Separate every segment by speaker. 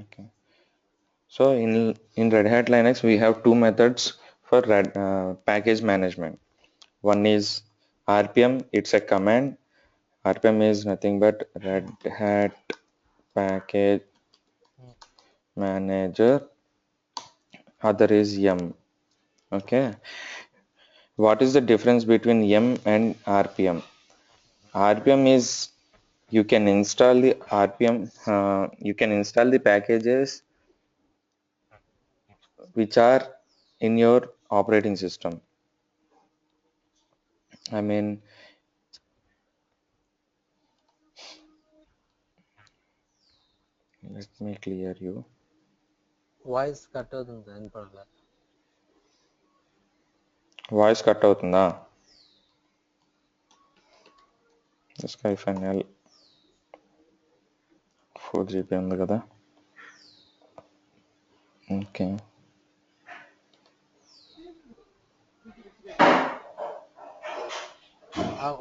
Speaker 1: Okay. So in Red Hat Linux, we have two methods for package management. One is RPM. It's a command. RPM is nothing but Red Hat Package Manager. Other is yum. Okay. What is the difference between yum and RPM? RPM is you can install the RPM. You can install the packages which are in your operating system. I mean, let me clear you.
Speaker 2: Voice cut అవుతుంది వినపడలే.
Speaker 1: Voice cut అవుతుందా? స్కై ఫైనల్ 4 GB ఉంది కదా. Okay.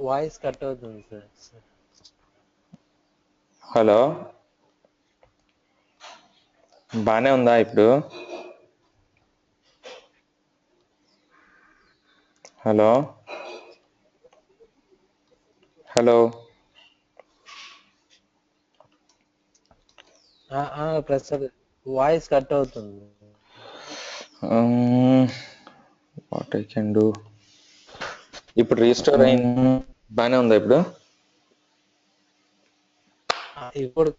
Speaker 2: Voice cut అవుతుంది sir.
Speaker 1: Hello, బానే ఉందా ఇప్పుడు? Hello hello
Speaker 2: Prasad voice cut అవుతుంది.
Speaker 1: What I can do? ఇప్పుడు రీస్టోర్ అయింది, బానే ఉందా ఇప్పుడు?
Speaker 2: ఇప్పుడు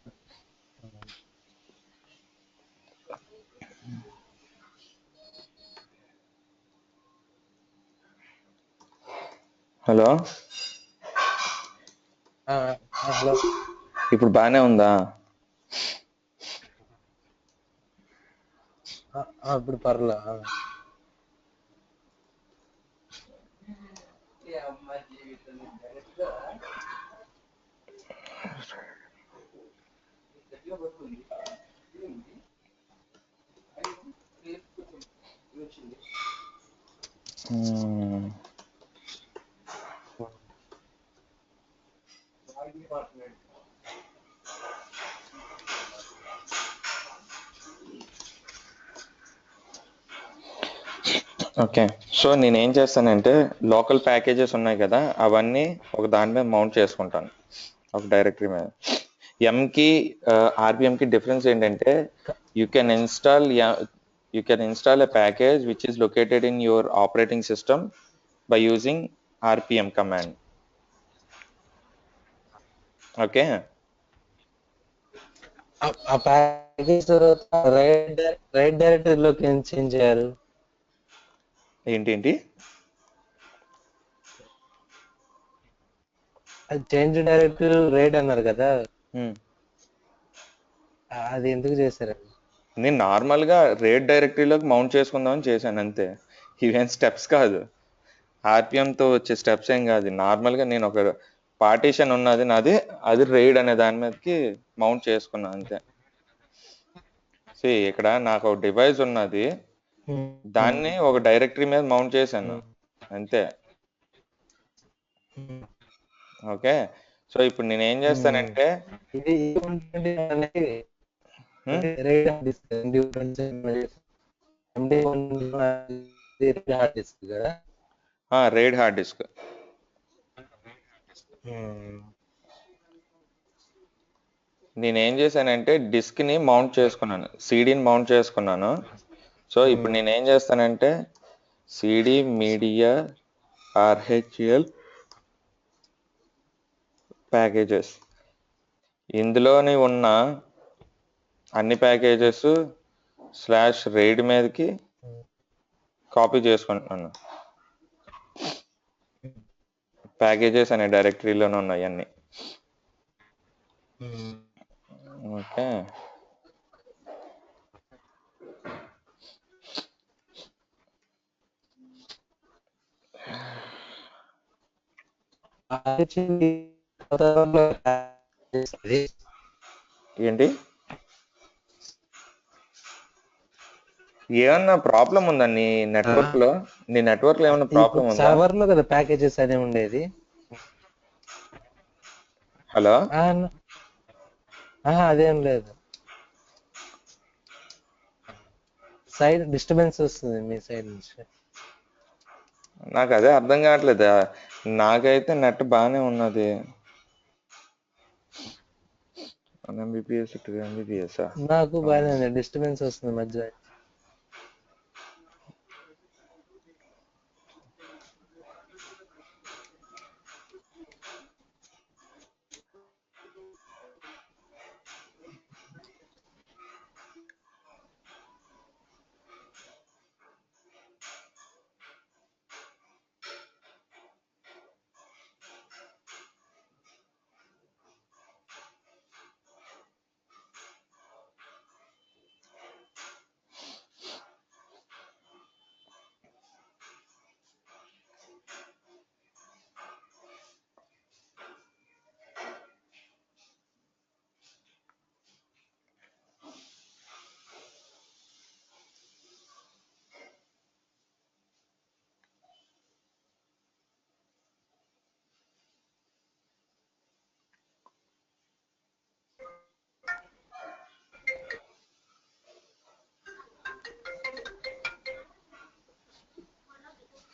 Speaker 1: హలో,
Speaker 2: హలో,
Speaker 1: ఇప్పుడు బానే ఉందా?
Speaker 2: ఇప్పుడు పర్లే.
Speaker 1: ఓకే. సో నేనేం చేస్తానంటే లోకల్ ప్యాకేజెస్ ఉన్నాయి కదా, అవన్నీ ఒక దాని మీద మౌంట్ చేసుకుంటాను, ఒక డైరెక్టరీ మీద. ఎంకి ఆర్పిఎంకి డిఫరెన్స్ ఏంటంటే you can install a package which is located in your operating system by using RPM command. Okay.
Speaker 2: ఆ ప్యాకేజ్ తర్వాత రైట్ డైరెక్టరీలోకి ఏం చేంజ్ చేయారు?
Speaker 1: ఏంటి?
Speaker 2: అది చేంజ్ డైరెక్టరీ రైడ్ అన్నారు కదా, అది ఎందుకు చేశారు?
Speaker 1: నేను నార్మల్గా రేట్ డైరెక్టరీలోకి మౌంట్ చేసుకుందామని చేశాను అంతే. ఇవేం స్టెప్స్ కాదు, ఆర్పిఎంతో వచ్చే స్టెప్స్ ఏం కాదు. నార్మల్గా నేను ఒక పార్టీషన్ ఉన్నది నాది, అది రైడ్ అనే దాని మీదకి మౌంట్ చేసుకున్నాను అంతే. ఇక్కడ నాకు ఒక డివైస్ ఉన్నది, దాన్ని ఒక డైరెక్టరీ మీద మౌంట్ చేశాను అంతే. ఓకే. సో ఇప్పుడు నేను ఏం చేస్తానంటే
Speaker 2: ఇది
Speaker 1: రైడ్ హార్డ్ డిస్క్, నేనేం చేశానంటే డిస్క్ని మౌంట్ చేసుకున్నాను, సిడీని మౌంట్ చేసుకున్నాను. సో ఇప్పుడు నేనేం చేస్తానంటే సిడి మీడియా ఆర్హెచ్ఎల్ ప్యాకేజెస్, ఇందులోని ఉన్న అన్ని ప్యాకేజెస్ /రైడ్ మీదకి కాపీ చేసుకుంటున్నాను. ప్యాకేజెస్ అనే డైరెక్టరీలోనే ఉన్నాయి అన్ని. ఓకే. ఏంటి? ఏమన్నా ప్రాబ్లం ఉందా నీ నెట్వర్క్ లో? నీ నెట్వర్క్ లో ఏమన్నా ప్రాబ్లం ఉందా?
Speaker 2: సర్వర్ లో కదా ప్యాకేజెస్ అనే ఉండేది.
Speaker 1: హలో,
Speaker 2: అదేం లేదు. సైడ్ డిస్టర్బెన్స్ వస్తుంది మీ సైడ్ నుంచి.
Speaker 1: నాకు అదే అర్థం కావట్లేదు. నాకైతే నెట్ బాగానే ఉన్నది. 1 MBPS 2 MBPS
Speaker 2: నాకు బాగానే ఉంది, డిస్టర్బెన్స్ వస్తుంది మధ్య.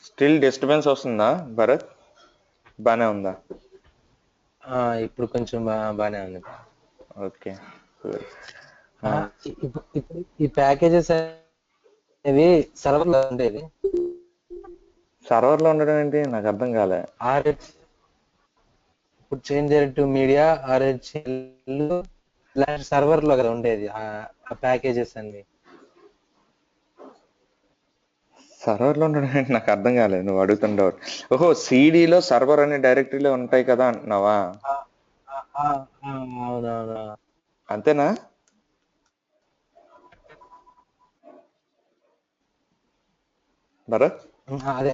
Speaker 1: స్టిల్ డిస్టర్బెన్స్ వస్తుందా భరత్? బానే ఉందా?
Speaker 2: ఇప్పుడు కొంచెం బాగానే ఉంది.
Speaker 1: ఓకే.
Speaker 2: ఇప్పుడు ఈ ప్యాకేజెస్ అనేవి సర్వర్ లో ఉండేది.
Speaker 1: సర్వర్ లో ఉండడం ఏంటి? నాకు అర్థం కాలే.
Speaker 2: RH ఇప్పుడు చేంజ్ టు మీడియా RHL ఇలాంటి సర్వర్ లో కదా ఉండేది ఆ ప్యాకేజెస్ అన్ని.
Speaker 1: సర్వర్ లో ఉండడం ఏంటి? నాకు అర్థం కాలేదు నువ్వు అడుగుతుండవు. ఓహో, సిడిలో సర్వర్ అనే డైరెక్టరీలో ఉంటాయి కదా అంటున్నావా?
Speaker 2: అవునవును.
Speaker 1: అంతేనా? భరత్
Speaker 2: అదే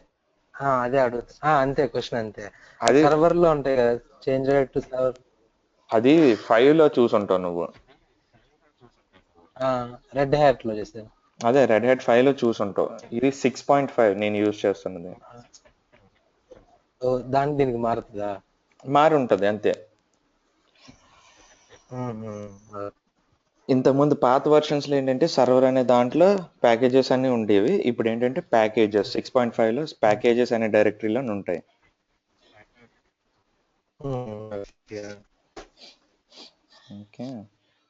Speaker 2: అదే అడుగుతా. అంతే, క్వశ్చన్ అంతే.
Speaker 1: అది
Speaker 2: సర్వర్ లో ఉంటాయి కదా, చేంజ్ టు సర్వర్.
Speaker 1: అది 5 లో చూసుంటావు నువ్వు.
Speaker 2: రెడ్ హ్యాట్ లో చేస్తాను.
Speaker 1: అదే రెడ్ హ్యాట్ 5 లో చూసుంటావు. ఇది 6.5 నేను యూజ్ చేస్తున్నది.
Speaker 2: దానికి దీనికి మారుతుందా?
Speaker 1: మారి ఉంటది అంతే. ఇంతకుముందు పాత వర్షన్స్ లో ఏంటంటే సర్వర్ అనే దాంట్లో ప్యాకేజెస్ అన్ని ఉండేవి. ఇప్పుడు ఏంటంటే ప్యాకేజెస్ 6.5 లో ప్యాకేజెస్ అనే డైరెక్టరీలో ఉంటాయి. ఓకే.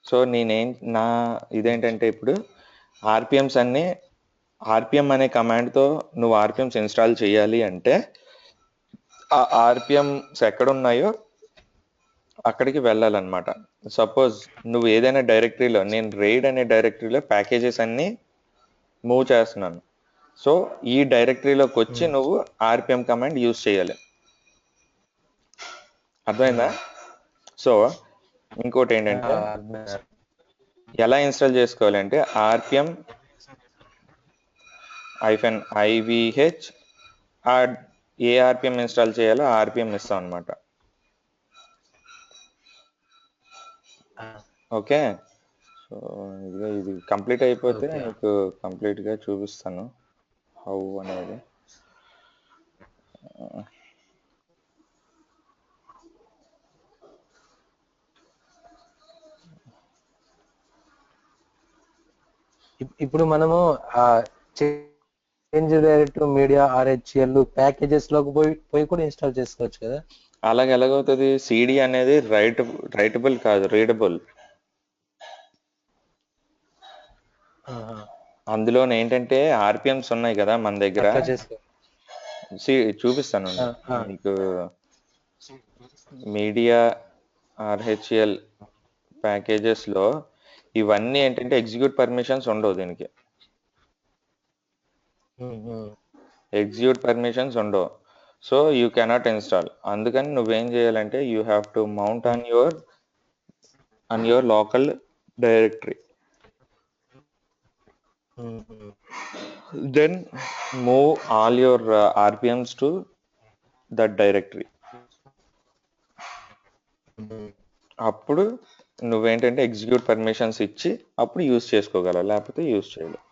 Speaker 1: సో నా ఇదేంటంటే ఇప్పుడు ఆర్పిఎంస్ అన్ని ఆర్పిఎం అనే కమాండ్తో నువ్వు ఆర్పిఎంస్ ఇన్స్టాల్ చేయాలి అంటే ఆ ఆర్పిఎంస్ ఎక్కడున్నాయో అక్కడికి వెళ్ళాలన్నమాట. సపోజ్ నువ్వు ఏదైనా డైరెక్టరీలో, నేను రైడ్ అనే డైరెక్టరీలో ప్యాకేజెస్ అన్ని మూవ్ చేస్తున్నాను. సో ఈ డైరెక్టరీలోకి వచ్చి నువ్వు ఆర్పిఎం కమాండ్ యూజ్ చేయాలి. అర్థమైందా? సో ఇంకోటి ఏంటంటే ఎలా ఇన్స్టాల్ చేసుకోవాలంటే ఆర్పిఎం -IVH ఏ ఆర్పిఎం ఇన్స్టాల్ చేయాలో ఆర్పిఎం ఇస్తాం అనమాట. ఓకే. సో ఇది కంప్లీట్ అయిపోతే నీకు కంప్లీట్గా చూపిస్తాను హౌ అనేది.
Speaker 2: ఇప్పుడు మనము change to media RHL packages లోకి పోయి కూడా ఇన్స్టాల్ చేసుకోవచ్చు కదా?
Speaker 1: అలాగే ఎలాగవుతుంది? సిడి అనేది రైటబుల్ కాదు, రీడబుల్. అందులో ఏంటంటే ఆర్పిఎంస్ ఉన్నాయి కదా మన దగ్గర. చూపిస్తాను నీకు. మీడియా RHL ప్యాకేజెస్ లో ఇవన్నీ ఏంటంటే ఎగ్జిక్యూట్ పర్మిషన్స్ ఉండవు దీనికి. ఎగ్జిక్యూట్ పర్మిషన్స్ ఉండవు. So you cannot install. అందుకని నువ్వేం చేయాలంటే you have to mount on your local directory. Then move all your RPMs to that directory. అప్పుడు నువ్వేంటంటే ఎగ్జిక్యూట్ పర్మిషన్స్ ఇచ్చి అప్పుడు యూజ్ చేసుకోగలవు, లేకపోతే యూజ్ చేయలేవు.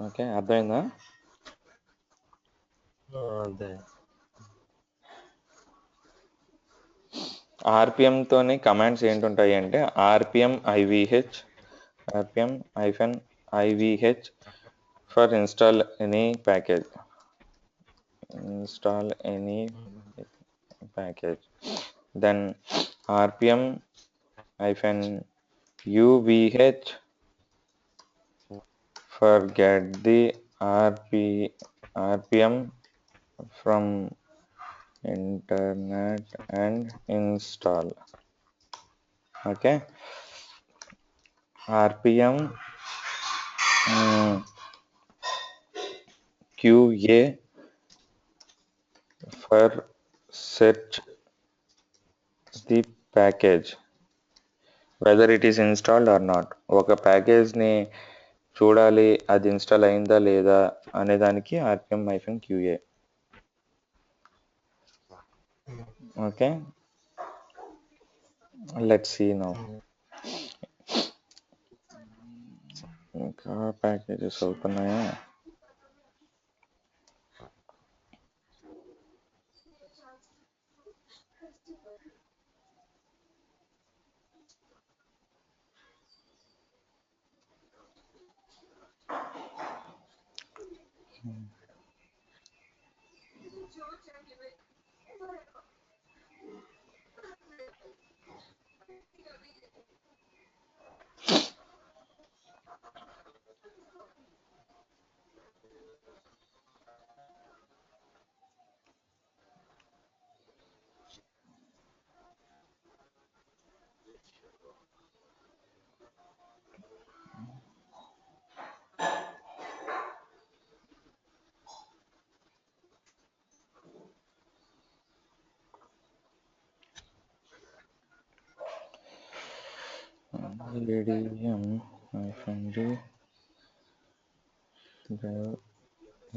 Speaker 1: ఓకే, అర్థమైందా? ఆర్పిఎం తోని కమాండ్స్ ఏంటుంటాయి అంటే RPM IVH for install any package then RPM-UVH for get the RPM from internet and install. Okay, RPM QA for search the package whether it is installed or not. ఒక package ని చూడాలి అది install అయిందా లేదా అనే దానికి RPM-QA. Okay, let's see now. ఇంకా packages అవుతున్నాయా?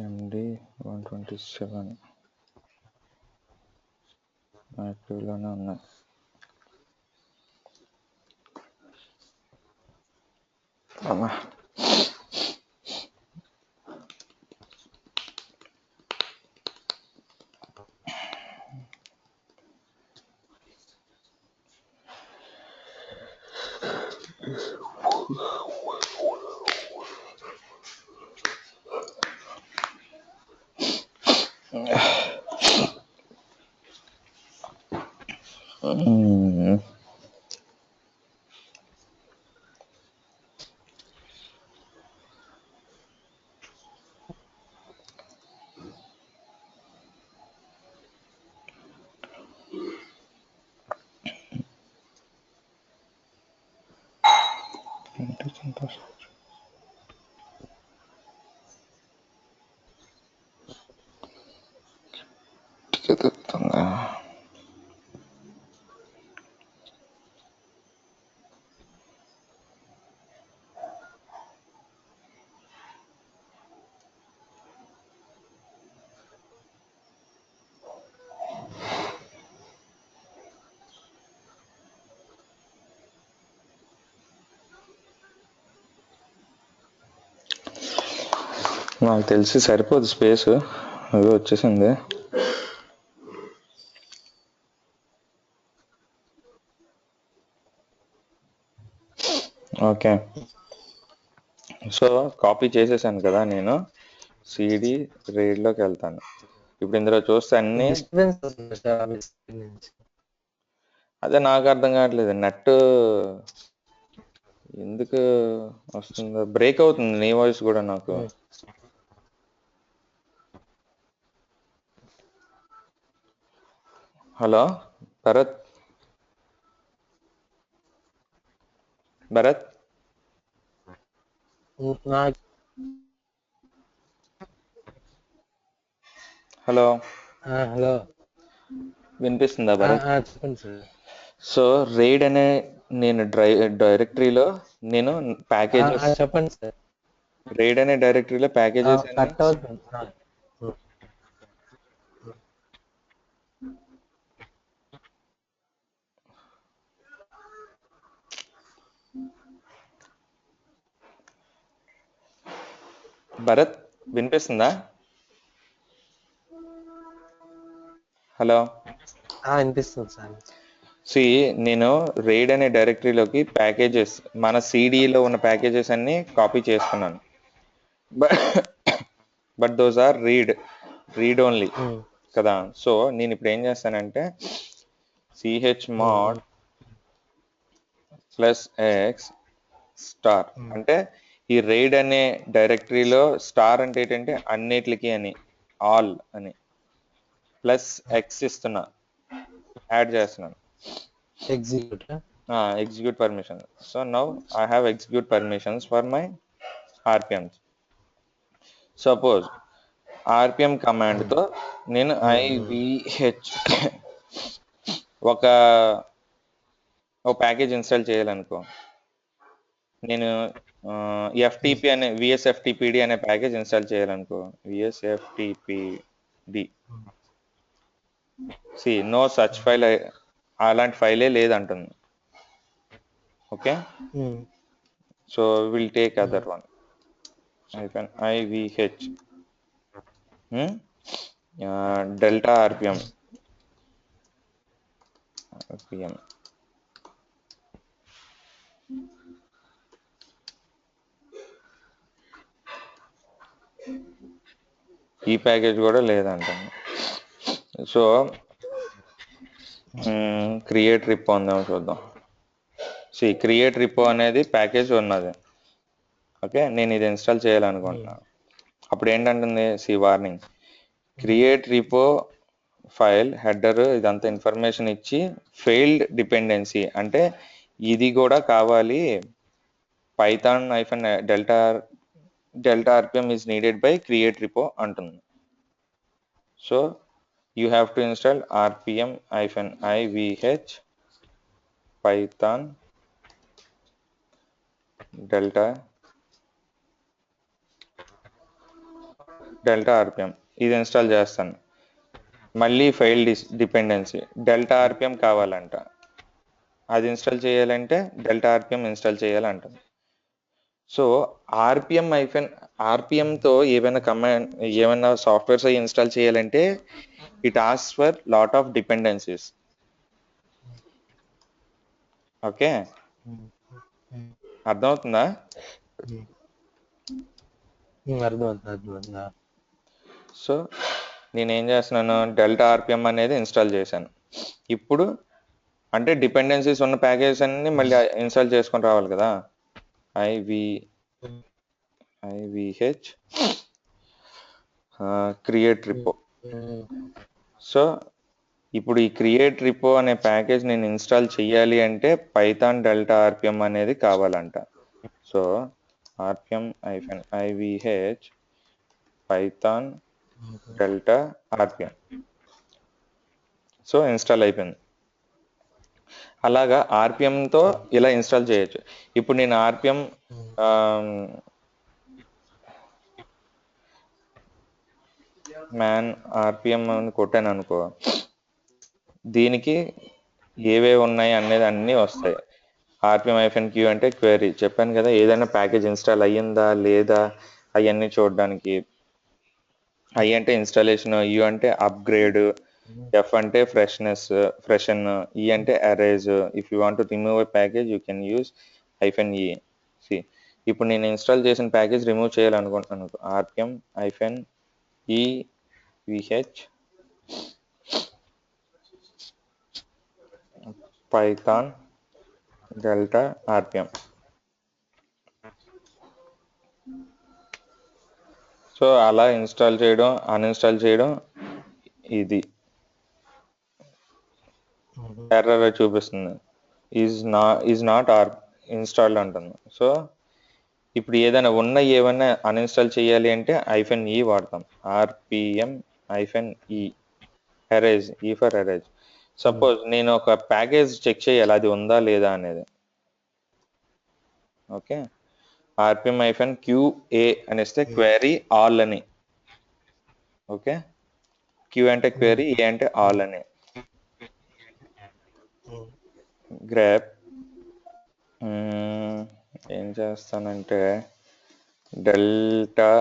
Speaker 1: MD127 యాక్టివ్లోనే ఉన్నాయి. అమ్మా, చెప్తుందా? నాకు తెలిసి సరిపోదు స్పేస్, అది వచ్చేసింది. ఓకే, సో కాపీ చేసేసాను కదా నేను. సిడి రీడ్లోకి వెళ్తాను. ఇప్పుడు ఇందులో చూస్తే అన్ని
Speaker 2: డిస్టర్బెన్స్ వస్తుంది సార్ మీ side నుంచి.
Speaker 1: అదే నాకు అర్థం కావట్లేదు, నెట్ ఎందుకు వస్తుందో, బ్రేక్ అవుతుంది నీ వాయిస్ కూడా నాకు. హలో భరత్, భరత్,
Speaker 2: నాకు
Speaker 1: హలో,
Speaker 2: హలో
Speaker 1: వినిపిస్తుందా భరత్?
Speaker 2: చెప్పండి సార్.
Speaker 1: సో రైడ్ అనే నేను డైరెక్టరీలో నేను ప్యాకేజెస్,
Speaker 2: చెప్పండి సార్.
Speaker 1: రైడ్ అనే డైరెక్టరీలో ప్యాకేజెస్ అని
Speaker 2: కట్ అవుతుంది.
Speaker 1: భరత్ వినిపిస్తుందా? హలో,
Speaker 2: వినిపిస్తుంది సార్.
Speaker 1: సి నేను రైడ్ అనే డైరెక్టరీలోకి ప్యాకేజెస్ మన సిడిలో ఉన్న ప్యాకేజెస్ అన్ని కాపీ చేసుకున్నాను. But those or read only కదా. సో నేను ఇప్పుడు ఏం చేస్తానంటే chmod +x స్టార్ అంటే ఈ రైడ్ అనే డైరెక్టరీలో స్టార్ అంటే ఏంటంటే అన్నిటికి అని, ఆల్ అని, +x ఇస్తున్నా, యాడ్ చేస్తున్నాను execute permission. So now I have execute permissions for my RPMs. Suppose RPM command తో నేను IVH ఒక ప్యాకేజ్ ఇన్స్టాల్ చేయాలనుకో, నేను FTP అనే VSFTPD అనే ప్యాకేజ్ ఇన్స్టాల్ చేయాలనుకో, VSFTPD నో సచ్ ఫైల్, అలాంటి ఫైలే లేదంటుంది. Okay, so will take other one IVH delta RPM ఈ ప్యాకేజ్ కూడా లేదంటాను. సో క్రియేట్ రిపో ఉందాం చూద్దాం. క్రియేట్ రిపో అనేది ప్యాకేజ్ ఉన్నది. ఓకే, నేను ఇది ఇన్స్టాల్ చేయాలనుకుంటున్నాను. అప్పుడు ఏంటంటుంది warning, create repo file header ఇదంతా ఇన్ఫర్మేషన్ ఇచ్చి ఫెయిల్డ్ డిపెండెన్సీ అంటే ఇది కూడా కావాలి, python delta RPM is needed by create repo అంటుంది. So you have to install rpm-ivh python delta RPM. ఇది ఇన్స్టాల్ చేస్తాను. మళ్ళీ ఫైల్ డిపెండెన్సీ డెల్టా RPM కావాలంట, అది ఇన్స్టాల్ చేయాలంటే డెల్టా RPM ఇన్స్టాల్ చేయాలంట. సో RPMతో ఏమైనా సాఫ్ట్వేర్స్ అవి ఇన్స్టాల్ చేయాలంటే it asks for lot of dependencies. Okay, అర్థమవుతుందా? సో నేనేం చేస్తున్నాను, డెల్టా RPM అనేది ఇన్స్టాల్ చేశాను. ఇప్పుడు అంటే డిపెండెన్సీస్ ఉన్న ప్యాకేజెస్ అన్ని మళ్ళీ ఇన్స్టాల్ చేసుకొని రావాలి కదా. IVH create రిపో. సో ఇప్పుడు ఈ క్రియేట్ రిపో అనే ప్యాకేజ్ నేను ఇన్స్టాల్ చేయాలి అంటే పైథాన్ డెల్టా RPM అనేది కావాలంట. So rpm-ivh Python delta RPM. So install అయిపోయింది. అలాగా RPMతో ఇలా ఇన్స్టాల్ చేయొచ్చు. ఇప్పుడు నేను RPM అని కొట్టాను అనుకో, దీనికి ఏవేవి ఉన్నాయి అనేది అన్నీ వస్తాయి. rpm-q అంటే క్వెరీ, చెప్పాను కదా, ఏదైనా ప్యాకేజ్ ఇన్స్టాల్ అయ్యిందా లేదా అవన్నీ చూడడానికి. I అంటే ఇన్స్టాలేషన్, U అంటే అప్గ్రేడ్, F అంటే ఫ్రెషన్, E అంటే erase. If you want to remove a package you can use -e. ఇప్పుడు నేను ఇన్స్టాల్ చేసిన ప్యాకేజ్ రిమూవ్ చేయాలనుకుంటున్నాను, rpm-evh Python delta RPM. So అలా ఇన్స్టాల్ చేయడం, అన్ఇన్స్టాల్ చేయడం, ఇది ఎర్రర్ చూపిస్తుంది, ఈజ్ నాట్ ఇన్స్టాల్డ్ అంటుంది. సో ఇప్పుడు ఏమైనా అన్ఇన్స్టాల్ చేయాలి అంటే -e వాడతాం, rpm-e erase, E for erase. Suppose నేను ఒక ప్యాకేజ్ చెక్ చేయాలి అది ఉందా లేదా అనేది. ఓకే, rpm-qa అనేస్తే క్వెరీ ఆల్ అని. ఓకే, Q అంటే క్వెరీ, A అంటే ఆల్ అని. గ్రాప్ ఏం చేస్తానంటే డెల్టా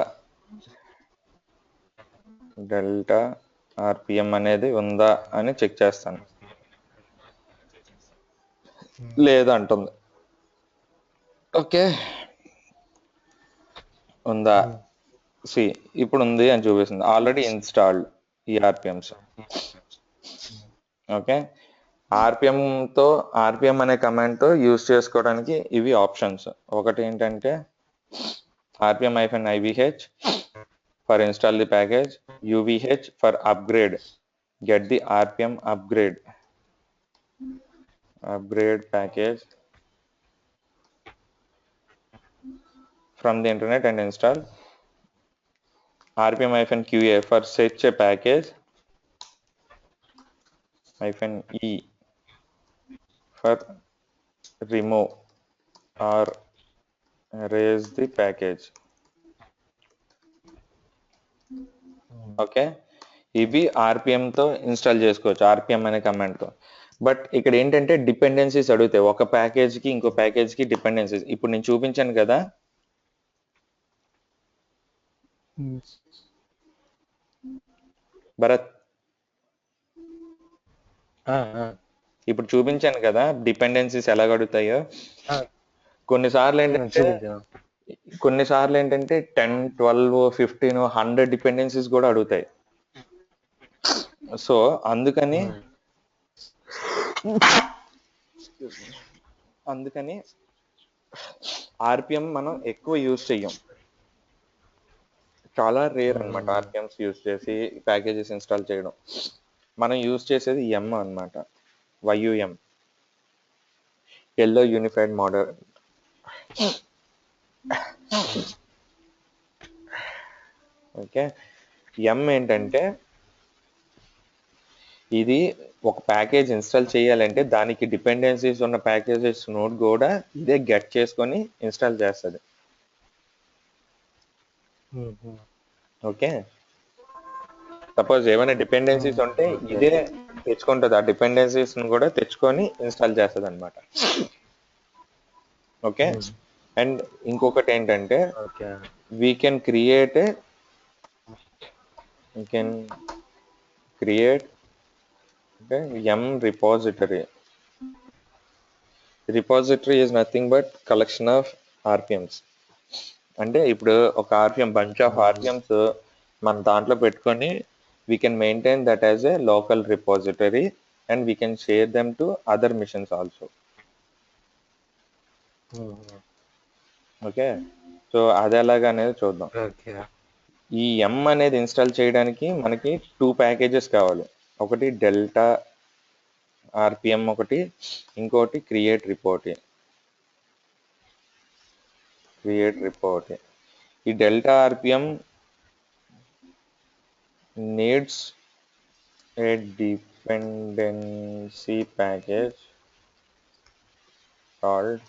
Speaker 1: RPM అనేది ఉందా అని చెక్ చేస్తాను. లేదంటుంది. ఓకే, ఉందా? సి ఇప్పుడు ఉంది అని చూపిస్తుంది, ఆల్రెడీ ఇన్స్టాల్డ్ ఈ ఆర్పిఎంస్. ఓకే, ఆర్పిఎంతో ఆర్పిఎం అనే కమాండ్తో యూజ్ చేసుకోవడానికి ఇవి ఆప్షన్స్. ఒకటి ఏంటంటే RPM -ivh for install the package, uvh for upgrade, get the RPM upgrade package from the internet and install. RPM-QA for such a package, -E for remove or erase the package. Okay, ఇవి ఆర్పిఎంతో install చేసుకోవచ్చు, RPM అనే కమాండ్తో. But ఇక్కడ ఏంటంటే dependencies అడుగుతాయి, ఒక ప్యాకేజ్కి ఇంకో ప్యాకేజ్కి dependencies. ఇప్పుడు నేను చూపించాను కదా, భరత్, ఇప్పుడు చూపించాను కదా డిపెండెన్సీస్ ఎలా అడుగుతాయో. కొన్నిసార్లు ఏంటంటే 10, 12, 15, 100 డిపెండెన్సీస్ కూడా అడుగుతాయి. సో అందుకని ఆర్పిఎం మనం ఎక్కువ యూజ్ చెయ్యం, చాలా రేర్ అన్నమాట ఆర్పిఎంస్ యూజ్ చేసి ప్యాకేజెస్ ఇన్స్టాల్ చేయడం. మనం యూజ్ చేసేది ఎం అన్నమాట, YUM, yellow unified model. Okay, ఎం ఏంటంటే ఇది ఒక ప్యాకేజ్ ఇన్స్టాల్ చేయాలంటే దానికి డిపెండెన్సీస్ ఉన్న ప్యాకేజెస్ నోడ్ కూడా ఇదే గెట్ చేసుకొని ఇన్స్టాల్ చేస్తుంది. ఓకే, సపోజ్ ఏమైనా డిపెండెన్సీస్ ఉంటే ఇదే తెచ్చుకుంటుంది, ఆ డిపెండెన్సీస్ కూడా తెచ్చుకొని ఇన్స్టాల్ చేస్తుంది అనమాట. ఓకే, అండ్ ఇంకొకటి ఏంటంటే we can create M repository. Repository is nothing but collection of ఆర్పిఎంస్. అంటే ఇప్పుడు ఒక ఆర్పిఎం, బంచ్ ఆఫ్ ఆర్పిఎంస్ మన దాంట్లో పెట్టుకొని we can maintain that as a local repository and we can share them to other machines also. Okay, so అది ఎలాగా అనేది చూద్దాం. ఈ ఎం అనేది ఇన్స్టాల్ చేయడానికి మనకి 2 ప్యాకేజెస్ కావాలి. ఒకటి డెల్టా ఆర్పిఎం ఒకటి, ఇంకోటి క్రియేట్ రిపోర్ట్. ఈ delta RPM needs a dependency package called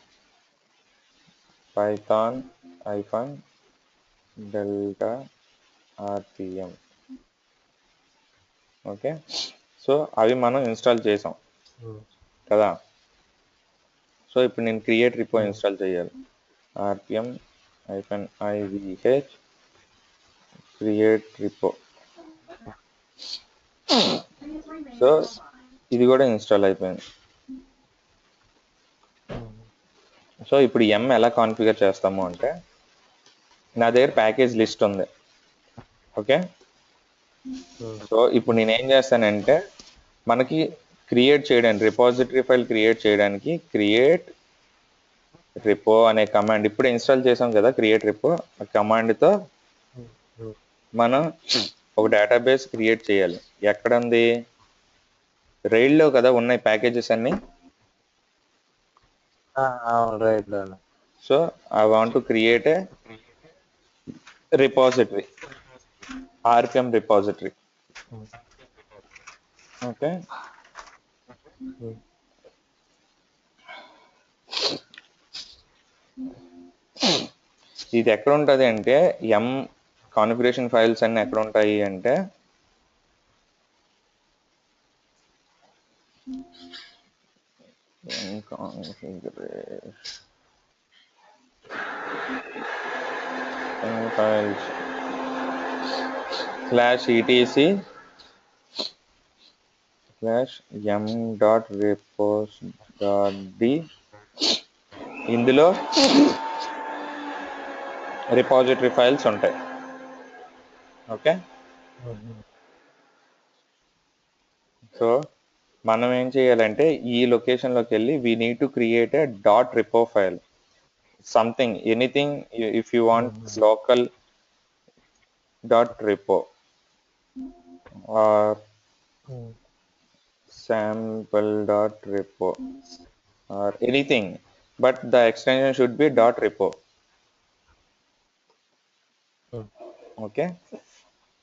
Speaker 1: python-delta rpm. Okay, so అవి మనం ఇన్స్టాల్ చేసాం కదా. సో ఇప్పుడు నేను క్రియేట్ రిపో ఇన్స్టాల్ చేయాలి. rpm-ivh create రిపో. సో ఇది కూడా ఇన్స్టాల్ అయిపోయింది. సో ఇప్పుడు ఎం ఎలా కాన్ఫిగర్ చేస్తాము అంటే, నా దగ్గర ప్యాకేజ్ లిస్ట్ ఉంది. ఓకే, సో ఇప్పుడు నేను ఏం చేస్తానంటే మనకి క్రియేట్ చేయడానికి, రిపాజిటరీ ఫైల్ క్రియేట్ చేయడానికి క్రియేట్ రిపో అనే కమాండ్ ఇప్పుడు ఇన్స్టాల్ చేసాం కదా, క్రియేట్ రిపో ఆ కమాండ్తో మనం ఒక డేటాబేస్ క్రియేట్ చేయాలి. ఎక్కడ ఉంది? రైల్లో కదా ఉన్నాయి ప్యాకేజెస్ అన్ని. So I want to create a repository, RPM repository. Okay, ఇది ఎక్కడ ఉంటుంది అంటే ఎం కాన్ఫిగరేషన్ ఫైల్స్ అన్ని ఎక్కడ ఉంటాయి అంటే ఫైల్స్ /etc m.repos.d ఇందులో రిపాజిటరీ ఫైల్స్ ఉంటాయి. ఓకే, సో మనం ఏం చేయాలంటే ఈ లొకేషన్లోకి వెళ్ళి we need to create a dot repo file, something anything. If you want local dot repo or sample.repo or anything, but the extension should be .repo. Okay,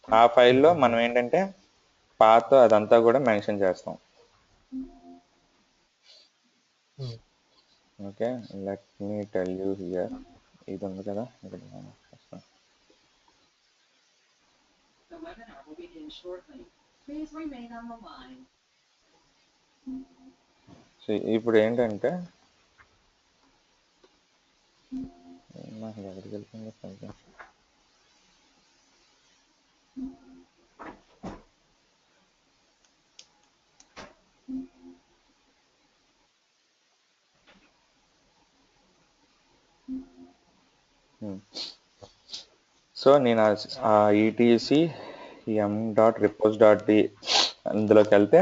Speaker 1: ఆ ఫైల్లో మనం ఏంటంటే పాత్ అదంతా కూడా మెన్షన్ చేస్తాం. Okay, let me tell you here. ఇది ఉంది కదా ఇక్కడ. సో ఇప్పుడు ఏంటంటే నాకు దగ్గరికి వెళ్తుంది కొంచెం. సో నేను ఆ ఈటీసీ m.repos.d అందులోకి వెళ్తే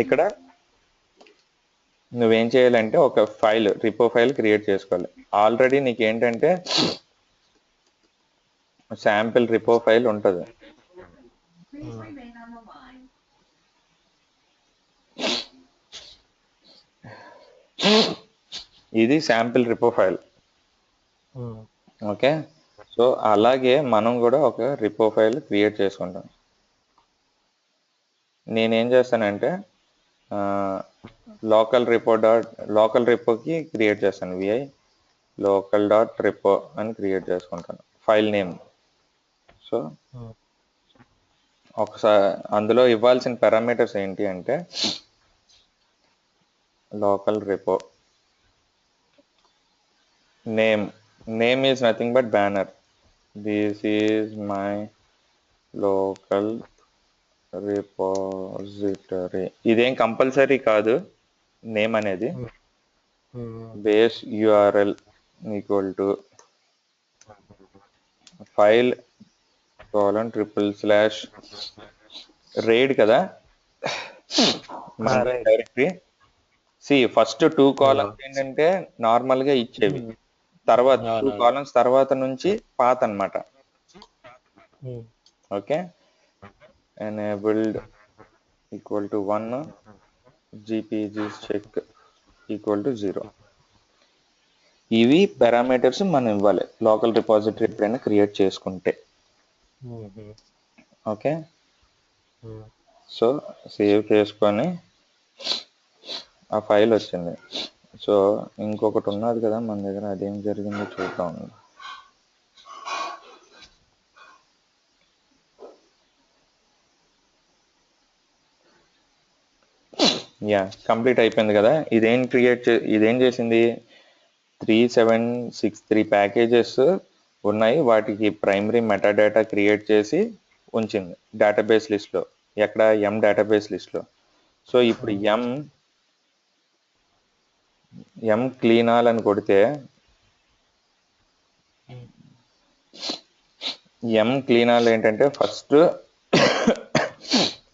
Speaker 1: ఇక్కడ నువ్వేం చేయాలంటే ఒక ఫైల్, రిపో ఫైల్ క్రియేట్ చేసుకోవాలి. ఆల్రెడీ నీకు ఏంటంటే శాంపిల్ రిపో ఫైల్ ఉంటుంది. ఇది శాంపిల్ రిపో ఫైల్. ఓకే, సో అలాగే మనం కూడా ఒక రిపో ఫైల్ క్రియేట్ చేసుకుంటాం. నేనేం చేస్తానంటే లోకల్ రిపోకి క్రియేట్ చేస్తాను. విఐ లోకల్ డాట్ రిపో అని క్రియేట్ చేసుకుంటాను ఫైల్ నేమ్. సో ఒకసారి అందులో ఇవ్వాల్సిన పారామీటర్స్ ఏంటి అంటే local repo name is nothing but banner. This is my local repository. ఇదేం కంపల్సరీ కాదు నేమ్ అనేది. Base URL equal to file :// రైడ్ కదా డైరెక్టరీ. ఫస్ట్ 2 కాలమ్స్ ఏంటంటే నార్మల్ గా ఇచ్చేవి, తర్వాత 2 కాలమ్స్ తర్వాత నుంచి పాత్ అన్నమాట. Okay, enabled equal to 1, gpgs check equal to 0. ఇవి పారామీటర్స్ మనం ఇవ్వాలి లోకల్ రిపాజిటరీ ఎప్పుడైనా క్రియేట్ చేసుకుంటే. ఓకే, సో సేవ్ చేసుకొని ఆ ఫైల్ వచ్చింది. సో ఇంకొకటి ఉన్నది కదా మన దగ్గర, అదేం జరిగిందో చూద్దాం. కంప్లీట్ అయిపోయింది కదా. ఇదేం చేసింది, 3763 ప్యాకేజెస్ ఉన్నాయి. వాటికి ప్రైమరీ మెటాడేటా క్రియేట్ చేసి ఉంచింది డేటాబేస్ లిస్ట్లో. ఎక్కడ ఎం డేటాబేస్ లిస్ట్లో. సో ఇప్పుడు ఎం క్లీనాల్ అని కొడితే ఎం క్లీనాల్ ఏంటంటే ఫస్ట్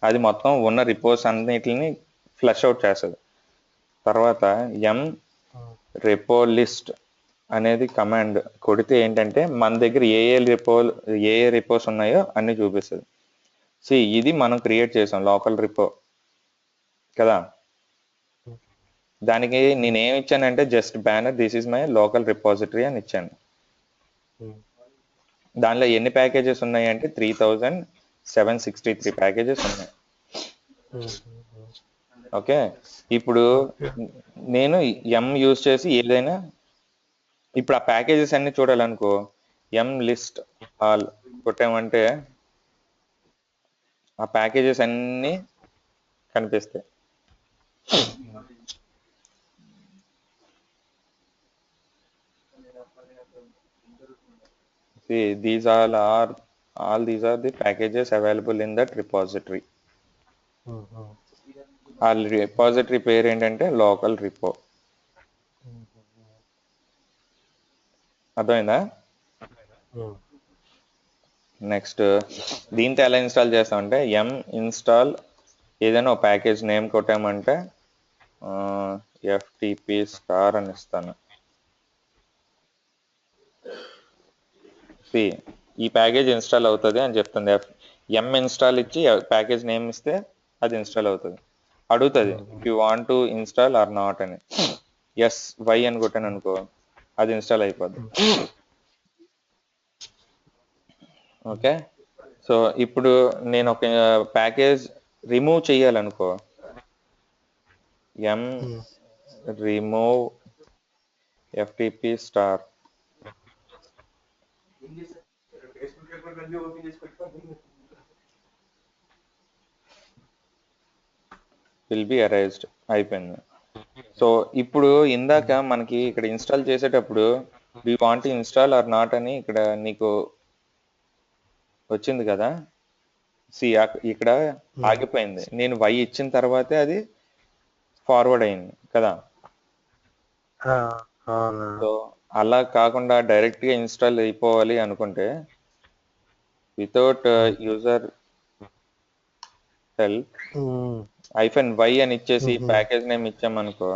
Speaker 1: అది మొత్తం ఉన్న రిపోర్ట్స్ అన్నిటిని ఫ్లష్ అవుట్ చేస్తుంది. తర్వాత ఎం రిపో లిస్ట్ అనేది కమాండ్ కొడితే ఏంటంటే మన దగ్గర ఏ రిపోస్ ఉన్నాయో అన్ని చూపిస్తుంది. ఇది మనం క్రియేట్ చేసాం లోకల్ రిపో కదా. దానికి నేనేమి ఇచ్చానంటే just banner this is my local repository అని ఇచ్చాను. దానిలో ఎన్ని ప్యాకేజెస్ ఉన్నాయి అంటే 3763 ప్యాకేజెస్ ఉన్నాయి. ఓకే, ఇప్పుడు నేను ఎం యూజ్ చేసి ఏదైనా ఇప్పుడు ఆ ప్యాకేజెస్ అన్ని చూడాలనుకో, ఎం లిస్ట్ ఆల్ కొట్టామంటే ఆ ప్యాకేజెస్ అన్ని కనిపిస్తాయి. these all these are the packages available in that repository. ఆ రిపాజిటరీ పేరు ఏంటంటే లోకల్ రిపో. అర్థమైందా? నెక్స్ట్ దీంతో ఎలా ఇన్స్టాల్ చేస్తామంటే ఇన్స్టాల్ ఏదైనా ఒక ప్యాకేజ్ నేమ్ కొట్టామంటే FTP స్టార్ అని ఇస్తాను. ఈ ప్యాకేజ్ ఇన్స్టాల్ అవుతుంది అని చెప్తుంది. ఇన్స్టాల్ ఇచ్చి ప్యాకేజ్ నేమ్ ఇస్తే అది ఇన్స్టాల్ అవుతుంది. అడుగుతుంది if you want to install or not అని. వై అని కొట్టాను అనుకో, అది ఇన్స్టాల్ అయిపోద్ది. ఓకే, సో ఇప్పుడు నేను ఒక ప్యాకేజ్ రిమూవ్ చేయాలనుకో, remove FTP star will be erased అయిపోయింది. సో ఇప్పుడు ఇందాక మనకి ఇక్కడ ఇన్స్టాల్ చేసేటప్పుడు we want install or not అని ఇక్కడ నీకు వచ్చింది కదా. ఇక్కడ ఆగిపోయింది. నేను వై ఇచ్చిన తర్వాతే అది ఫార్వర్డ్ అయింది కదా. సో అలా కాకుండా డైరెక్ట్ గా ఇన్స్టాల్ అయిపోవాలి అనుకుంటే వితౌట్ యూజర్ హెల్ప్ -y అని ఇచ్చేసి ప్యాకేజ్ నేమ్ ఇచ్చామనుకో,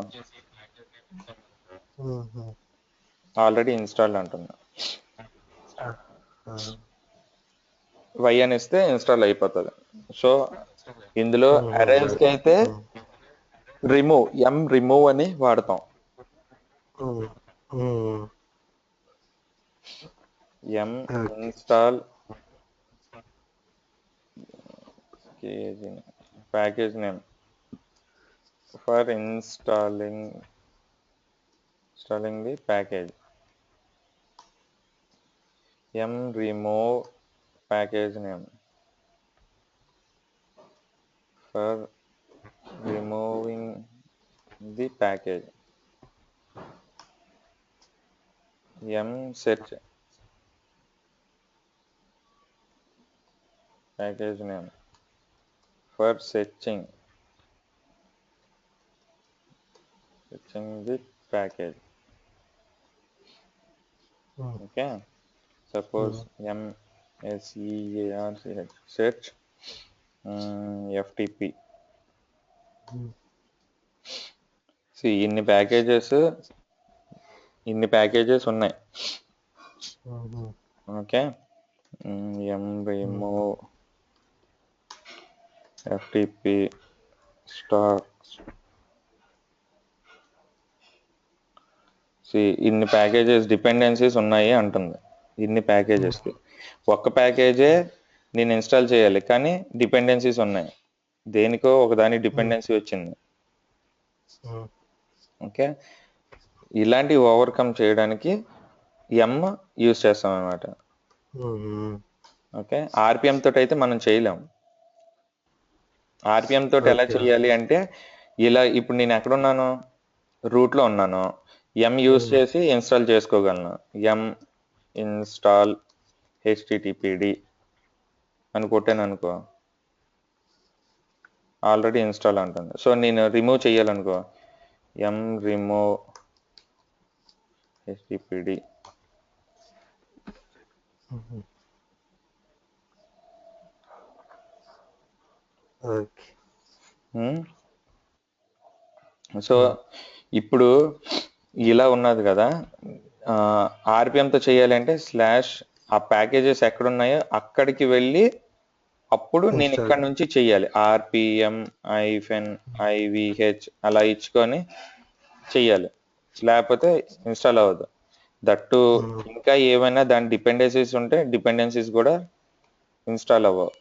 Speaker 1: ఆల్రెడీ ఇన్స్టాల్ అంటున్నా. వై అని ఇస్తే ఇన్స్టాల్ అయిపోతుంది. సో ఇందులో అరైజ్ కి అయితే రిమూవ్ అని వాడతాం. Install package name for installing the package, remove package name for removing the package, search package name for searching the package. Okay, suppose search FTP. ఇన్ని ప్యాకేజెస్ ఉన్నాయి. Okay, remove FTP star. ఇన్ని packages dependencies ఉన్నాయి అంటుంది. ఇన్ని ప్యాకేజెస్కి ఒక్క ప్యాకేజే నేను install చేయాలి, కానీ డిపెండెన్సీస్ ఉన్నాయి. దేనికో ఒకదాని డిపెండెన్సీ వచ్చింది. ఓకే, ఇలాంటి ఓవర్కమ్ చేయడానికి యూజ్ చేస్తాం అనమాట. ఓకే, ఆర్పిఎం తోటి అయితే మనం చేయలేం. ఆర్పిఎం తోటి ఎలా చేయాలి అంటే, ఇలా ఇప్పుడు నేను ఎక్కడున్నాను, రూట్లో ఉన్నాను, యూజ్ చేసి ఇన్స్టాల్ చేసుకోగలను. ఇన్స్టాల్ HTTPD అని కొట్టాను అనుకో, ఆల్రెడీ ఇన్స్టాల్ అంటుంది. సో నేను రిమూవ్ చేయాలనుకో, రిమూవ్ HTTPD. సో ఇప్పుడు ఇలా ఉన్నది కదా. ఆర్పిఎంతో చేయాలి అంటే ఆ ప్యాకేజెస్ ఎక్కడున్నాయో అక్కడికి వెళ్ళి అప్పుడు నేను ఇక్కడ నుంచి చెయ్యాలి. RPM-IVH అలా ఇచ్చుకొని చెయ్యాలి, లేకపోతే ఇన్స్టాల్ అవ్వదు. దట్టు ఇంకా ఏమైనా దాని డిపెండెన్సీస్ ఉంటే డిపెండెన్సీస్ కూడా ఇన్స్టాల్ అవ్వవు.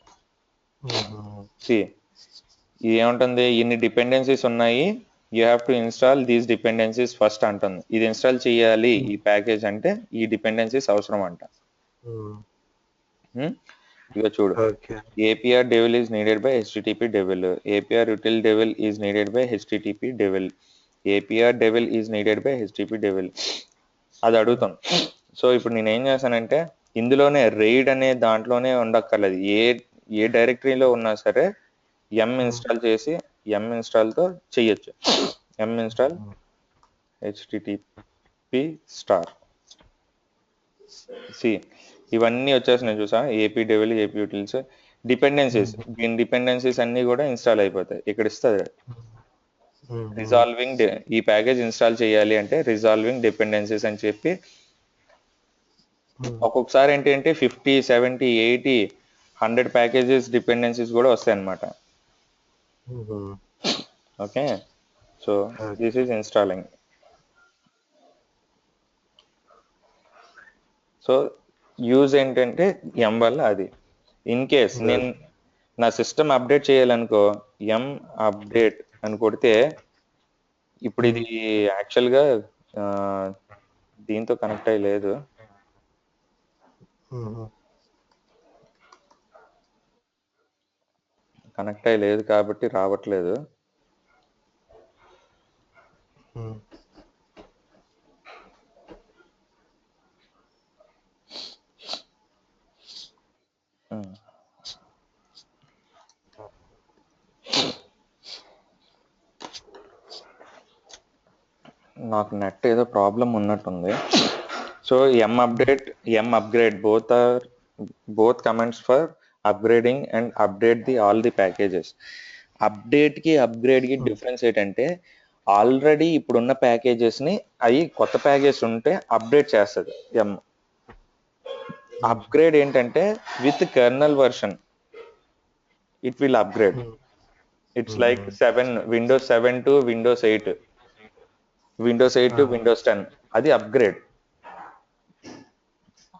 Speaker 1: ఇది ఏముంటుంది, ఇన్ని డిపెండెన్సీస్ ఉన్నాయి, you have to install these dependencies first అంటుంది. ఇది ఇన్స్టాల్ చేయాలి ఈ ప్యాకేజ్ అంటే ఈ డిపెండెన్సీస్ అవసరం అంట. ఇక చూడు, APR devel is needed by HTTP devel, APR util devel is needed by HTTP devel, APR devel is needed by HTTP devel. అది అడుగుతాను. సో ఇప్పుడు నేను ఏం చేశానంటే, ఇందులోనే రైడ్ అనే దాంట్లోనే ఉండక్కర్లేదు, ఏ డైరెక్టరీలో ఉన్నా సరే ఎం ఇన్స్టాల్ చేసి ఎం ఇన్స్టాల్తో చెయ్యొచ్చు. ఎం ఇన్స్టాల్ http స్టార్ సి ఇవన్నీ వచ్చేసినాయి చూసా, AP devel, AP utils, dependencies. దీని డిపెండెన్సీస్ అన్నీ కూడా ఇన్స్టాల్ అయిపోతాయి. ఇక్కడ ఇస్తుంది రిజాల్వింగ్, ఈ ప్యాకేజ్ ఇన్స్టాల్ చేయాలి అంటే రిజాల్వింగ్ డిపెండెన్సీస్ అని చెప్పి ఒక్కొక్కసారి ఏంటంటే 50, 70, 80, 100 ప్యాకేజెస్ డిపెండెన్సీస్ కూడా వస్తాయి అన్నమాట. Okay, so this is installing. So use ఏంటంటే ఎం వల్ల అది. ఇన్ కేస్ నేను నా సిస్టమ్ అప్డేట్ చేయాలనుకో, ఎం అప్డేట్ అని కొడితే, ఇప్పుడు ఇది యాక్చువల్గా దీంతో కనెక్ట్ అయ్యి లేదు, కాబట్టి రావట్లేదు. నాకు నెట్ ఏదో ప్రాబ్లం ఉన్నట్టుంది. So um upgrade both commands for upgrading and update all the packages. అప్గ్రేడ్కి డిఫరెన్స్ ఏంటంటే, ఆల్రెడీ ఇప్పుడున్న ప్యాకేజెస్ని అవి కొత్త ప్యాకేజ్ ఉంటే అప్డేట్ చేస్తుంది ఎం. అప్గ్రేడ్ ఏంటంటే with kernel version it will upgrade. It's like Windows 7 to Windows 8, Windows 8 to Windows 10, అది అప్గ్రేడ్.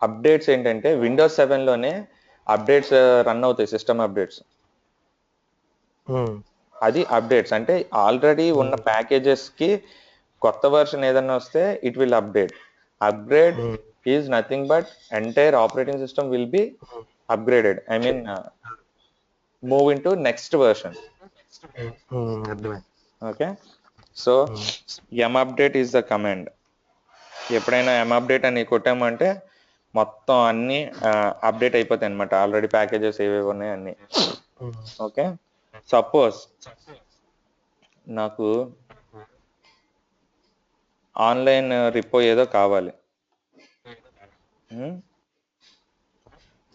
Speaker 1: అప్డేట్స్ ఏంటంటే విండోస్ 7లోనే అప్డేట్స్ రన్ అవుతాయి, సిస్టమ్ అప్డేట్స్. అది అప్డేట్స్ అంటే ఆల్రెడీ ఉన్న ప్యాకేజెస్ కి కొత్త వర్షన్ ఏదన్నా వస్తే it will upgrade is nothing but entire operating system will be upgraded. I mean move in to next version. Okay, so M update is the command. ఎప్పుడైనా ఎం update అని కొట్టామంటే మొత్తం అన్ని అప్డేట్ అయిపోతాయి అనమాట, ఆల్రెడీ ప్యాకేజెస్ ఏవేవి ఉన్నాయి అన్ని. ఓకే, సపోజ్ నాకు ఆన్లైన్ రిపో ఏదో కావాలి,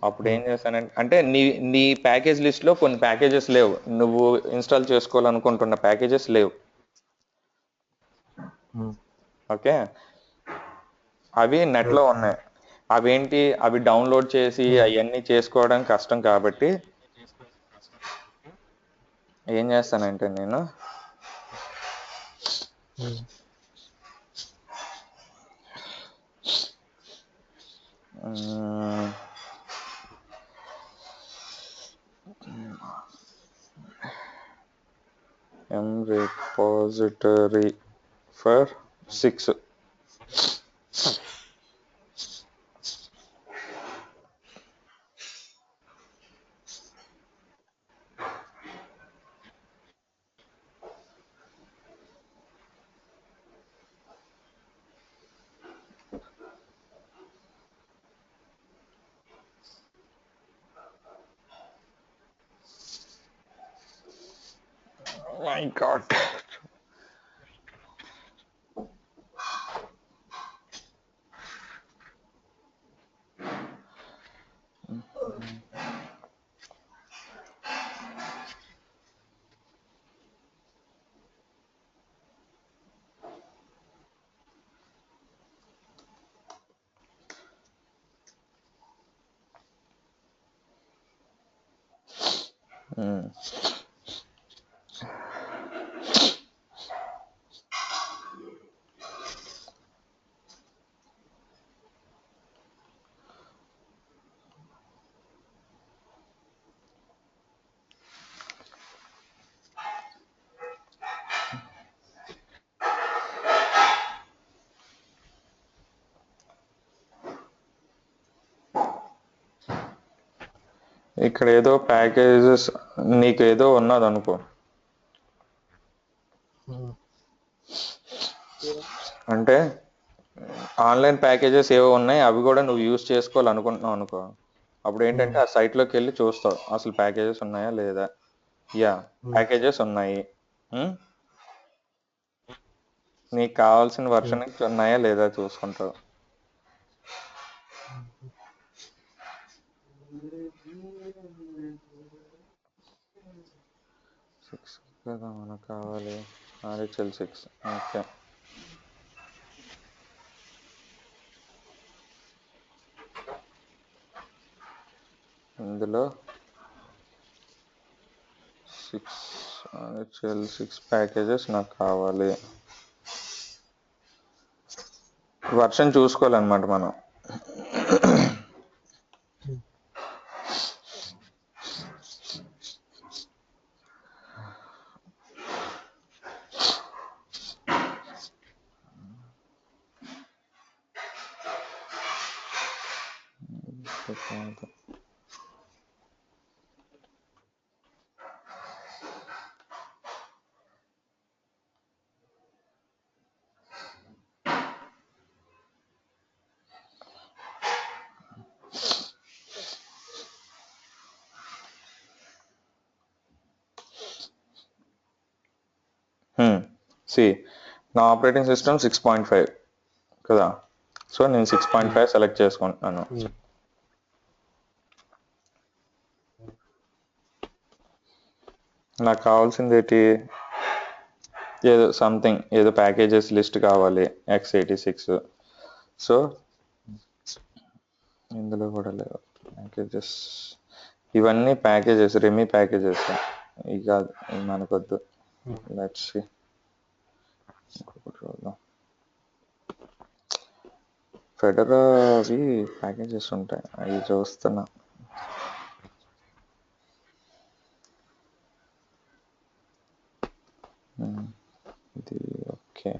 Speaker 1: అప్పుడు ఏం చేస్తానంటే, అంటే నీ ప్యాకేజ్ లిస్ట్ లో కొన్ని ప్యాకేజెస్ లేవు, నువ్వు ఇన్స్టాల్ చేసుకోవాలనుకుంటున్న ప్యాకేజెస్ లేవు. ఓకే, అవి నెట్ లో ఉన్నాయి. అవి డౌన్లోడ్ చేసి అవన్నీ చేసుకోవడం కష్టం కాబట్టి ఏం చేస్తానంటే నేను ఎం రిపోజిటరీ ఫర్ 6 my god. ఇక్కడ ఏదో ప్యాకేజెస్ నీకు ఏదో ఉన్నది అనుకో, అంటే ఆన్లైన్ ప్యాకేజెస్ ఏవో ఉన్నాయి, అవి కూడా నువ్వు యూజ్ చేసుకోవాలనుకుంటున్నావు అనుకో. అప్పుడు ఏంటంటే ఆ సైట్లోకి వెళ్ళి చూస్తావు అసలు ప్యాకేజెస్ ఉన్నాయా లేదా. యా ప్యాకేజెస్ ఉన్నాయి. నీకు కావాల్సిన వర్షన్ ఉన్నాయా లేదా చూసుకుంటావు. సిక్స్ కదా మనకు కావాలి, RHL 6. ఓకే, ఇందులో 6 RHL 6 ప్యాకేజెస్ నాకు కావాలి. వర్షన్ చూసుకోవాలన్నమాట మనం. సి నా ఆపరేటింగ్ సిస్టమ్ 6.5 కదా, సో నేను 6.5 సెలెక్ట్ చేసుకుంటున్నాను. నాకు కావాల్సింది ఏంటి, ఏదో సంథింగ్ ఏదో ప్యాకేజెస్ లిస్ట్ కావాలి, x86. సో ఇందులో కూడా లేవు ప్యాకేజెస్, ఇవన్నీ ప్యాకేజెస్, రెమీ ప్యాకేజెస్. ఇవి కాదు, ఇవి మనకొద్దు. లెట్స్ సీ, ఇంకొకటి చూద్దాం. ఫెడరా అవి ప్యాకేజెస్ ఉంటాయి, అవి చూస్తున్నా. ఇది ఓకే.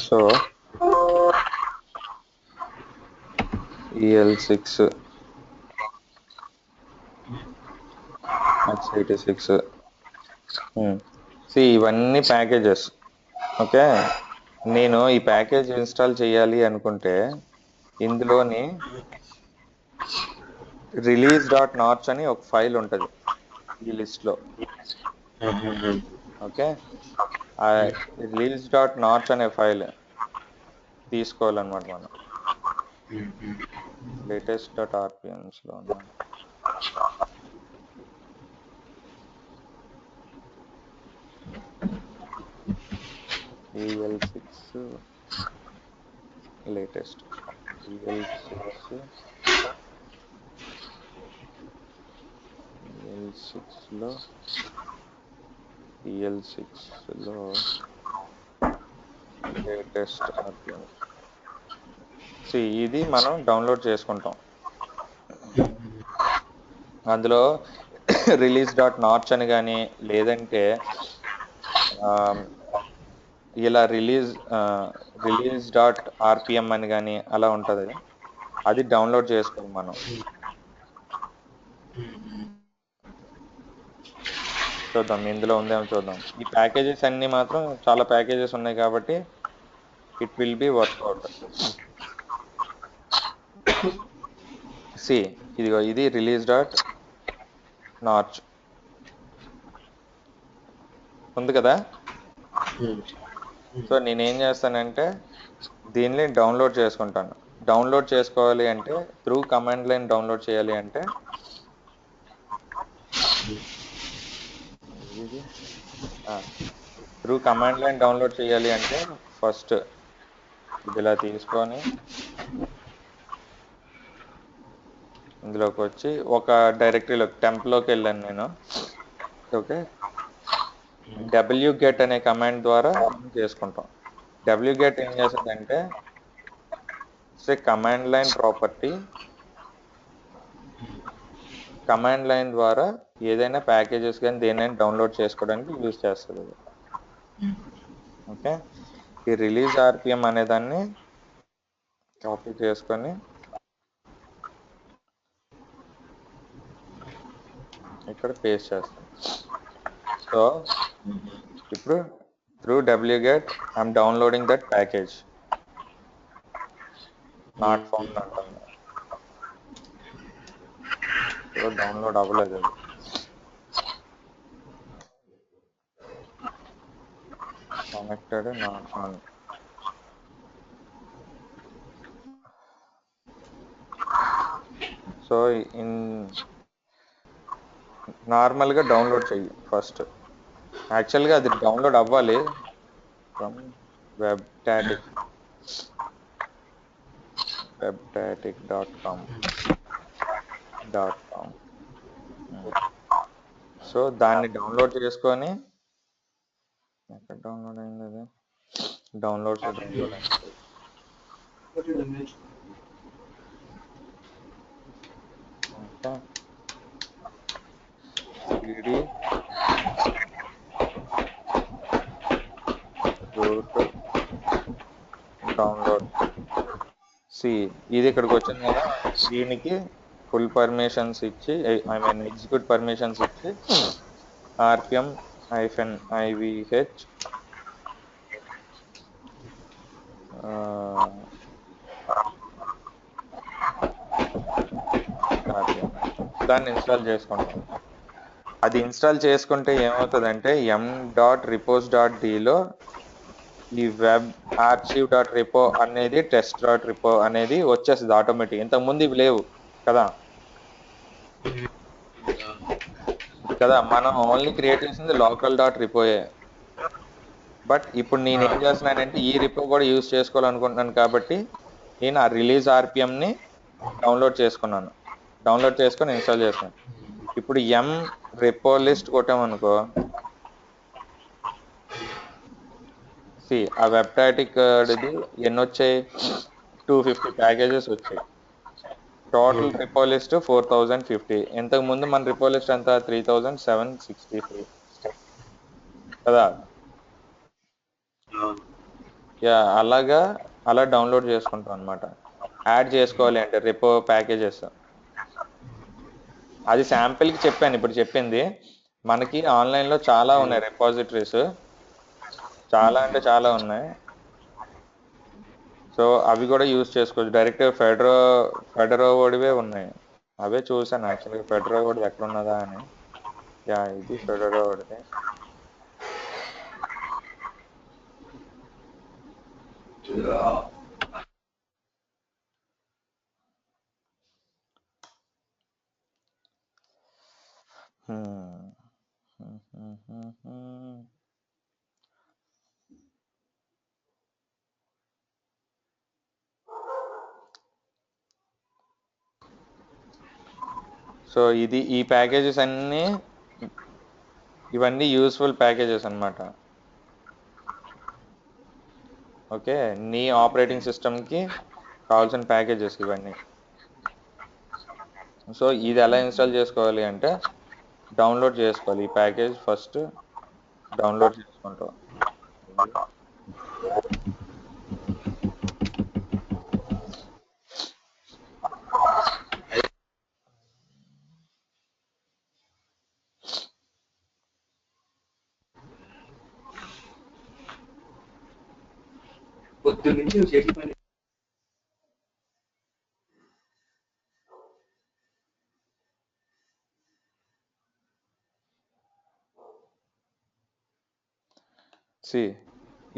Speaker 1: So EL6, x86. ఇవన్నీ ప్యాకేజెస్. ఓకే, నేను ఈ ప్యాకేజ్ ఇన్స్టాల్ చేయాలి అనుకుంటే ఇందులోని release.notch అని ఒక ఫైల్ ఉంటుంది ఈ లిస్ట్లో. ఓకే, ఆ release.notch అనే ఫైల్ తీసుకోవాలన్నమాట మనం. latest.rpms లో EL6 లేటెస్ట్, EL6 లో లేటెస్ట్ RPMs. ఇది మనం డౌన్లోడ్ చేసుకుంటాం. అందులో release.notch అని కానీ లేదంటే ఇలా release.rpm అని కానీ అలా ఉంటుంది. అది డౌన్లోడ్ చేసుకోవాలి మనం. చూద్దాం ఇందులో ఉందేమో చూద్దాం. ఈ ప్యాకేజెస్ అన్ని మాత్రం చాలా ప్యాకేజెస్ ఉన్నాయి కాబట్టి ఇట్ విల్ బి వర్క్అవుట్. ఇదిగో ఇది release.notch ఉంది కదా. సో నేనేం చేస్తానంటే దీన్ని డౌన్లోడ్ చేసుకుంటాను. డౌన్లోడ్ చేసుకోవాలి అంటే త్రూ కమాండ్ లైన్ డౌన్లోడ్ చేయాలి అంటే ఫస్ట్ ఇది ఇలా తీసుకొని ఇందులోకి వచ్చి ఒక డైరెక్టరీలో టెంప్లోకి వెళ్ళాను నేను. ఓకే, wget అనే కమాండ్ ద్వారా చేసుకుంటాం. wget ఏం చేస్తుందంటే command line property, command line ద్వారా ఏదైనా ప్యాకేజెస్ కానీ దేనైనా డౌన్లోడ్ చేసుకోవడానికి యూజ్ చేస్తుంది. ఓకే, ఈ రిలీజ్ RPM అనే దాన్ని కాపీ చేసుకొని ఇక్కడ పేస్ట్ చేస్తాం. సో ఇప్పుడు through wget I'm downloading that package. Not found అంటుంది. సో డౌన్లోడ్ అవ్వలేదు అది. Connected not found. So in నార్మల్గా డౌన్లోడ్ చెయ్యి ఫస్ట్. యాక్చువల్గా అది డౌన్లోడ్ అవ్వాలి ఫ్రమ్ webstatic webstatic.com. సో దాన్ని డౌన్లోడ్ చేసుకొని, ఎక్కడ డౌన్లోడ్ అయింది అది? డౌన్లోడ్స్ డౌన్లోడ్ అయింది. Okay, cd root download. See ఇది ఇక్కడికి వచ్చింది కదా, దీనికి ఫుల్ పర్మిషన్స్ ఇచ్చి, ఐ మీన్ ఎగ్జిక్యూట్ పర్మిషన్స్ ఇచ్చి rpm-ivh దాన్ని ఇన్స్టాల్ చేసుకుంటాం. అది ఇన్స్టాల్ చేసుకుంటే ఏమవుతుందంటే m.repos.dలో ఈ వెబ్ ఆర్చివ్ డాట్ రిపో అనేది టెస్ట్ డాట్ రిపో అనేది వచ్చేస్తుంది ఆటోమేటిక్. ఇంతకుముందు ఇవి లేవు కదా మనం ఓన్లీ క్రియేట్ చేసింది లోకల్ డాట్ రిపోయే. బట్ ఇప్పుడు నేను ఏం చేస్తున్నానంటే ఈ రిపో కూడా యూజ్ చేసుకోవాలనుకుంటున్నాను కాబట్టి నేను ఆ రిలీజ్ ఆర్పిఎంని డౌన్లోడ్ చేసుకున్నాను. డౌన్లోడ్ చేసుకొని ఇన్స్టాల్ చేస్తున్నాను. ఇప్పుడు ఎం రిపో లిస్ట్ కొట్టామనుకో, ఆ వెబ్టాటిక్ ఎన్ని వచ్చాయి? 250 ప్యాకేజెస్ వచ్చాయి. Total repo list 4050. ఇంతకు ముందు మన రిపో లిస్ట్ ఎంత? 3763 కదా. అలా డౌన్లోడ్ చేసుకుంటాం అనమాట. యాడ్ చేసుకోవాలి అంటే రిపో ప్యాకేజెస్. అది శాంపిల్కి చెప్పాను. ఇప్పుడు చెప్పింది మనకి ఆన్లైన్లో చాలా ఉన్నాయి రిపాజిటరీస్, చాలా అంటే చాలా ఉన్నాయి. సో అవి కూడా యూజ్ చేసుకోవచ్చు. డైరెక్ట్ ఫెడరో ఓడివే ఉన్నాయి. అవే చూసాను యాక్చువల్గా. ఫెడరో ఓడి ఎక్కడ ఉన్నదా అని. ఇది ఫెడరో ఓడిది. సో ఈ ప్యాకేజెస్ అన్నీ, ఇవన్నీ యూస్ఫుల్ ప్యాకేజెస్ అన్నమాట. ఓకే, నీ ఆపరేటింగ్ సిస్టమ్కి కావాల్సిన ప్యాకేజెస్ ఇవన్నీ. సో ఇది ఎలా ఇన్స్టాల్ చేసుకోవాలి అంటే డౌన్లోడ్ చేసుకోవాలి. ఈ ప్యాకేజ్ ఫస్ట్ డౌన్లోడ్ చేసుకుంటాం.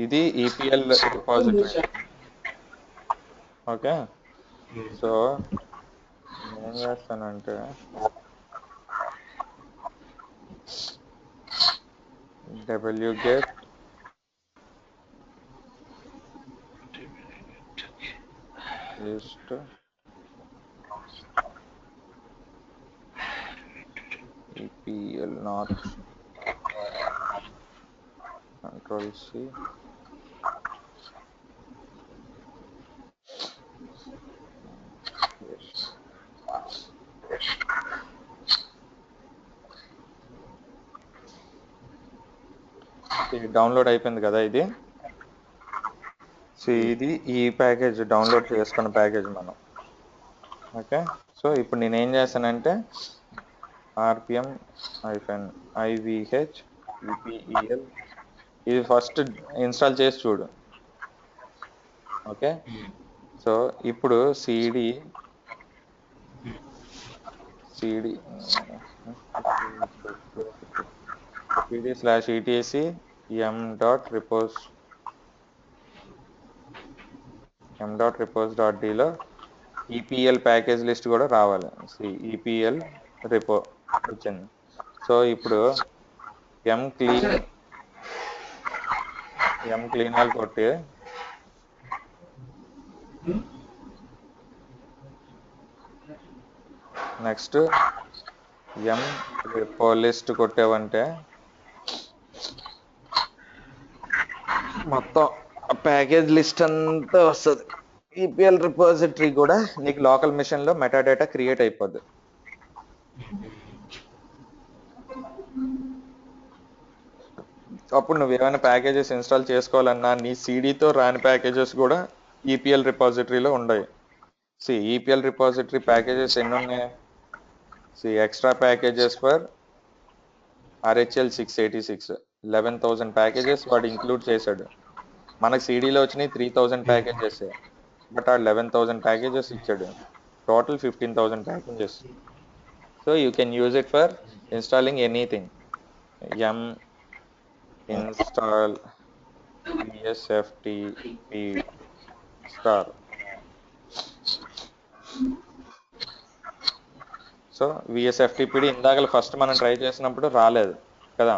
Speaker 1: ఇది ఈపీఎల్ రిపాజిటరీ. ఓకే, సో ఏం చేస్తానంటే wget list EPL not Control-C download అయిపోయింది కదా ఇది. ఇది ఈ ప్యాకేజ్ డౌన్లోడ్ చేసుకున్న ప్యాకేజ్ మనం. ఓకే, సో ఇప్పుడు నేను ఏం చేస్తానంటే rpm-ivh epel ఇది ఫస్ట్ ఇన్స్టాల్ చేసి చూడు. ఓకే, సో ఇప్పుడు సిడి సిడి cd/etc m.repos.d లో ఈపీఎల్ ప్యాకేజ్ లిస్ట్ కూడా రావాలి. ఈపీఎల్ రిపో వచ్చింది. సో ఇప్పుడు ఎం క్లీన్ ఆల్ కొట్టి నెక్స్ట్ ఎం రిపో లిస్ట్ కొట్టావంటే మొత్తం ప్యాకేజ్ లిస్ట్ అంతా వస్తుంది. ఈపీఎల్ రిపోజిటరీ కూడా నీకు లోకల్ మిషన్ లో మెటాడేటా క్రియేట్ అయిపోద్ది. అప్పుడు నువ్వు ఏమైనా ప్యాకేజెస్ ఇన్స్టాల్ చేసుకోవాలన్నా నీ సిడితో రాని ప్యాకేజెస్ కూడా ఈపీఎల్ రిపోజిటరీలో ఉన్నాయి. ఈపీఎల్ రిపోజిటరీ ప్యాకేజెస్ ఎన్ని ఉన్నాయి? Extra packages for RHL 686 11,000 packages వాడు ఇంక్లూడ్ చేశాడు. మనకు సిడీలో వచ్చినాయి 3,000 ప్యాకేజెస్, బట్ ఆ 11,000 ప్యాకేజెస్ ఇచ్చాడు. Total 15,000 packages. So you can use it for installing anything. M install VSFTP star. So VSFTPD ఇందాక ఫస్ట్ మనం ట్రై చేసినప్పుడు రాలేదు కదా.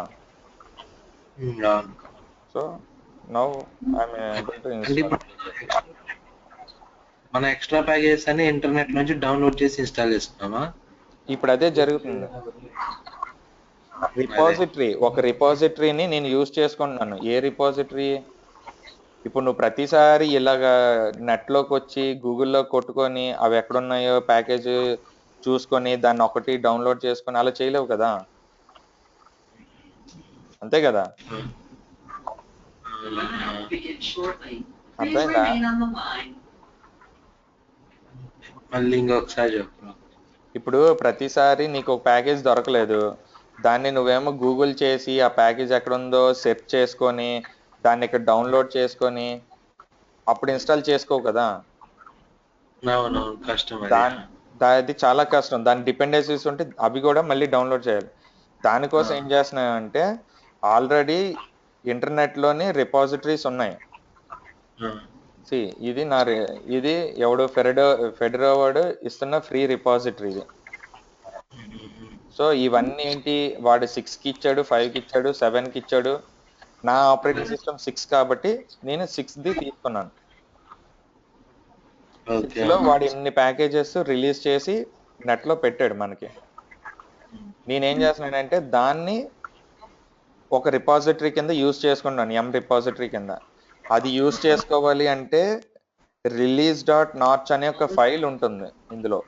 Speaker 1: So now I'm able to install.
Speaker 2: మన ఎక్స్ట్రా ప్యాకేజెస్ అన్ని ఇంటర్నెట్ నుంచి డౌన్లోడ్ చేసి ఇన్స్టాల్ చేసుకున్నామా?
Speaker 1: ఇప్పుడు అదే జరుగుతుంది. ఒక రిపాజిటరీని నేను యూజ్ చేసుకుంటున్నాను. ఏ రిపాజిటరీ? ఇప్పుడు నువ్వు ప్రతిసారి ఇలాగా నెట్లోకి వచ్చి గూగుల్లో కొట్టుకొని అవి ఎక్కడున్నాయో ప్యాకేజ్ చూసుకొని దాన్ని ఒకటి డౌన్లోడ్ చేసుకొని అలా చేయలేవు కదా, అంతే కదా. అర్థమైందా?
Speaker 2: మళ్ళీ ఇంకొకసారి చెప్పు.
Speaker 1: ఇప్పుడు ప్రతిసారి నీకు ఒక ప్యాకేజ్ దొరకలేదు, దాన్ని నువ్వేమో గూగుల్ చేసి ఆ ప్యాకేజ్ ఎక్కడుందో సెర్చ్ చేసుకొని దాన్ని ఇక్కడ డౌన్లోడ్ చేసుకొని అప్పుడు ఇన్స్టాల్ చేసుకోవు కదా.
Speaker 2: కష్టం.
Speaker 1: అది చాలా కష్టం. దాని డిపెండెన్సీస్ ఉంటే అవి కూడా మళ్ళీ డౌన్లోడ్ చేయాలి. దానికోసం ఏం చేస్తున్నాయంటే ఆల్రెడీ ఇంటర్నెట్ లోని రిపాజిటరీస్ ఉన్నాయి. ఇది ఎవడు ఫెడరో వాడు ఇస్తున్న ఫ్రీ రిపాజిటరీ ఇది. సో ఇవన్నీ ఏంటి, వాడు 6కి ఇచ్చాడు, 5కి ఇచ్చాడు, 7కి ఇచ్చాడు. నా ఆపరేటింగ్ సిస్టమ్ 6 కాబట్టి నేను 6ది తీసుకున్నాను. 6లో వాడు ఇన్ని ప్యాకేజెస్ రిలీజ్ చేసి నెట్ లో పెట్టాడు మనకి. నేనేం చేస్తున్నానంటే దాన్ని ఒక రిపాజిటరీ కింద యూజ్ చేసుకున్నాను, ఎం రిపాజిటరీ కింద. అది యూజ్ చేసుకోవాలి అంటే release.notch అనే ఒక ఫైల్ ఉంటుంది ఇందులో.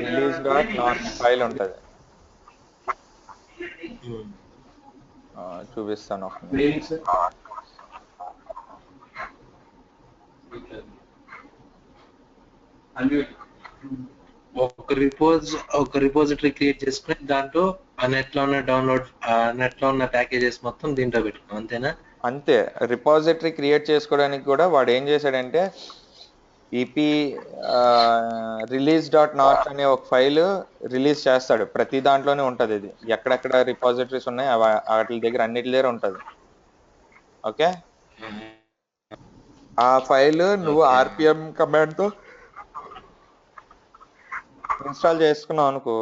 Speaker 1: release.notch ఫైల్ ఉంటుంది, చూపిస్తాను.
Speaker 2: ఒక రిపోజిటరీ క్రియేట్ చేసుకుని దాంట్లో నెట్ లో ఉన్న ప్యాకేజెస్ మొత్తం దీంట్లో పెట్టుకో, అంతేనా?
Speaker 1: అంతే. రిపాజిటరీ క్రియేట్ చేసుకోవడానికి కూడా వాడు ఏం చేశాడంటే ఈపీ release.notch అనే ఒక ఫైల్ రిలీజ్ చేస్తాడు. ప్రతి దాంట్లోనే ఉంటది ఇది. ఎక్కడెక్కడ రిపాజిటరీస్ ఉన్నాయి వాటి దగ్గర అన్నిటి దగ్గర ఉంటది. ఓకే, ఆ ఫైల్ నువ్వు ఆర్పిఎం కమాండ్ తో ఇన్స్టాల్ చేసుకున్నావు అనుకో,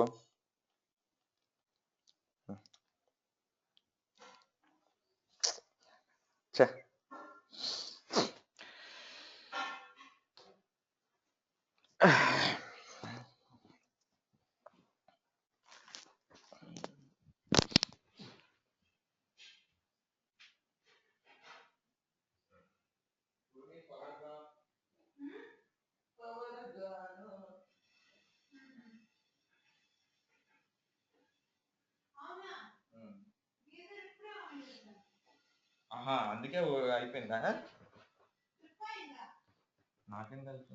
Speaker 1: అందుకే అయిపోయిందా? నాకేం తెలుసు.